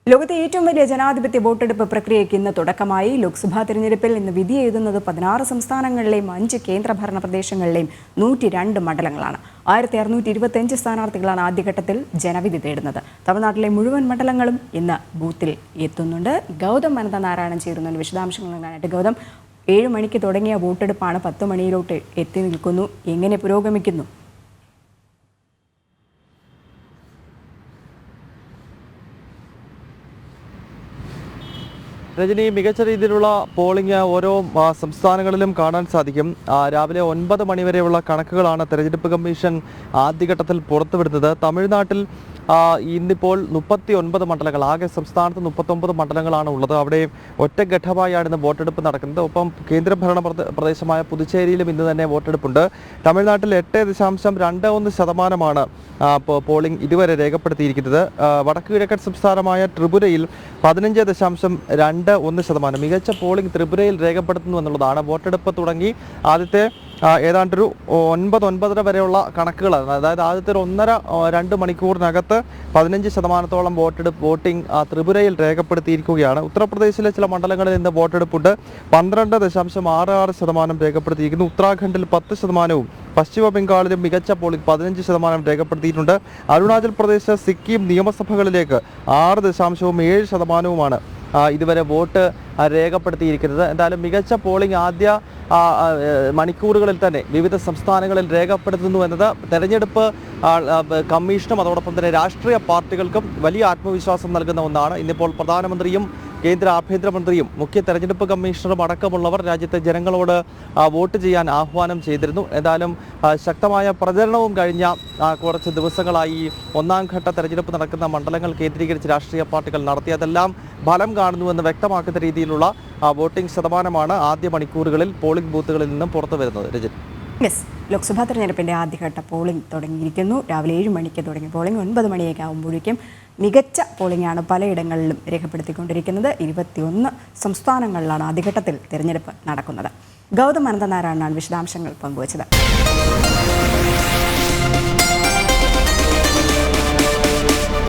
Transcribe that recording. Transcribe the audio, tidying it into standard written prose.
ലോകത്തെ ഏറ്റവും വലിയ ജനാധിപത്യ വോട്ടെടുപ്പ് പ്രക്രിയയ്ക്ക് ഇന്ന് തുടക്കമായി. ലോക്സഭാ തെരഞ്ഞെടുപ്പിൽ ഇന്ന് വിധി എഴുതുന്നത് 16 സംസ്ഥാനങ്ങളിലെയും 5 കേന്ദ്രഭരണ പ്രദേശങ്ങളിലെയും 102 മണ്ഡലങ്ങളാണ്. 1625 സ്ഥാനാർത്ഥികളാണ് ആദ്യഘട്ടത്തിൽ ജനവിധി തേടുന്നത്. തമിഴ്നാട്ടിലെ മുഴുവൻ മണ്ഡലങ്ങളും ഇന്ന് ബൂത്തിൽ എത്തുന്നുണ്ട്. ഗൗതം അനന്തനാരായണൻ ചേരുന്നുണ്ട് വിശദാംശങ്ങൾ നൽകാനായിട്ട്. ഗൗതം, 7 മണിക്ക് തുടങ്ങിയ വോട്ടെടുപ്പാണ് 10 മണിയിലോട്ട് എത്തി നിൽക്കുന്നു. എങ്ങനെ പുരോഗമിക്കുന്നു? രജനി, മികച്ച രീതിയിലുള്ള പോളിംഗ് ഓരോ സംസ്ഥാനങ്ങളിലും കാണാൻ സാധിക്കും. രാവിലെ 9 മണിവരെയുള്ള കണക്കുകളാണ് തെരഞ്ഞെടുപ്പ് കമ്മീഷൻ ആദ്യഘട്ടത്തിൽ പുറത്തുവിടുന്നത്. തമിഴ്നാട്ടിൽ ഇന്നിപ്പോൾ 39 മണ്ഡലങ്ങൾ, ആകെ സംസ്ഥാനത്ത് 39 മണ്ഡലങ്ങളാണ് ഉള്ളത്. അവിടെ ഒറ്റഘട്ടമായാണ് ഇന്ന് വോട്ടെടുപ്പ് നടക്കുന്നത്. ഒപ്പം കേന്ദ്രഭരണ പ്രദേശമായ പുതുച്ചേരിയിലും ഇന്ന് തന്നെ വോട്ടെടുപ്പുണ്ട്. തമിഴ്നാട്ടിൽ 8.21% പോളിംഗ് ഇതുവരെ രേഖപ്പെടുത്തിയിരിക്കുന്നത്. വടക്കു കിഴക്കൻ സംസ്ഥാനമായ ത്രിപുരയിൽ 15.21%. മികച്ച പോളിംഗ് ത്രിപുരയിൽ രേഖപ്പെടുത്തുന്നു എന്നുള്ളതാണ്. വോട്ടെടുപ്പ് തുടങ്ങി ആദ്യത്തെ ഏതാണ്ടൊരു 9-9:30 വരെയുള്ള കണക്കുകളാണ്. അതായത് ആദ്യത്തെ 1.5-2 മണിക്കൂറിനകത്ത് 15% വോട്ടിംഗ് ത്രിപുരയിൽ രേഖപ്പെടുത്തിയിരിക്കുകയാണ്. ഉത്തർപ്രദേശിലെ ചില മണ്ഡലങ്ങളിൽ ഇന്ന് വോട്ടെടുപ്പുണ്ട്. 12.66% രേഖപ്പെടുത്തിയിരിക്കുന്നു. ഉത്തരാഖണ്ഡിൽ 10%, പശ്ചിമ ബംഗാളിലും മികച്ച പോളിംഗ് 15% രേഖപ്പെടുത്തിയിട്ടുണ്ട്. അരുണാചൽ പ്രദേശ്, സിക്കിം നിയമസഭകളിലേക്ക് 6.7%മാണ് ഇതുവരെ വോട്ട് രേഖപ്പെടുത്തിയിരിക്കുന്നത്. എന്തായാലും മികച്ച പോളിംഗ് ആദ്യ മണിക്കൂറുകളിൽ തന്നെ വിവിധ സംസ്ഥാനങ്ങളിൽ രേഖപ്പെടുത്തുന്നു എന്നത് തെരഞ്ഞെടുപ്പ് കമ്മീഷനും അതോടൊപ്പം തന്നെ രാഷ്ട്രീയ പാർട്ടികൾക്കും വലിയ ആത്മവിശ്വാസം നൽകുന്ന ഒന്നാണ്. ഇന്നിപ്പോൾ പ്രധാനമന്ത്രിയും കേന്ദ്ര ആഭ്യന്തരമന്ത്രിയും മുഖ്യ തെരഞ്ഞെടുപ്പ് കമ്മീഷണറും അടക്കമുള്ളവർ രാജ്യത്തെ ജനങ്ങളോട് വോട്ട് ചെയ്യാൻ ആഹ്വാനം ചെയ്തിരുന്നു. എന്തായാലും ശക്തമായ പ്രചരണവും കഴിഞ്ഞ കുറച്ച് ദിവസങ്ങളായി ഒന്നാം ഘട്ട തെരഞ്ഞെടുപ്പ് നടക്കുന്ന മണ്ഡലങ്ങൾ കേന്ദ്രീകരിച്ച് രാഷ്ട്രീയ പാർട്ടികൾ നടത്തിയതെല്ലാം ഫലം കാണുന്നുവെന്ന് വ്യക്തമാക്കുന്ന രീതിയിലുള്ള വോട്ടിംഗ് ശതമാനമാണ് ആദ്യ മണിക്കൂറുകളിൽ പോളിംഗ് ബൂത്തുകളിൽ നിന്നും പുറത്തു വരുന്നത്. രജൻ, ലോക്സഭാ തെരഞ്ഞെടുപ്പിന്റെ ആദ്യഘട്ട പോളിംഗ് തുടങ്ങിയിരിക്കുന്നു. രാവിലെ 7 മണിക്ക് തുടങ്ങിയ പോളിംഗ് 9 മണിയൊക്കെ ആകുമ്പോഴേക്കും മികച്ച പോളിംഗാണ് പലയിടങ്ങളിലും രേഖപ്പെടുത്തിക്കൊണ്ടിരിക്കുന്നത്. 21 സംസ്ഥാനങ്ങളിലാണ് ആദ്യഘട്ടത്തിൽ തെരഞ്ഞെടുപ്പ് നടക്കുന്നത്. ഗൗതം അനന്തനാരായണനാണ് വിശദാംശങ്ങൾ പങ്കുവച്ചത്.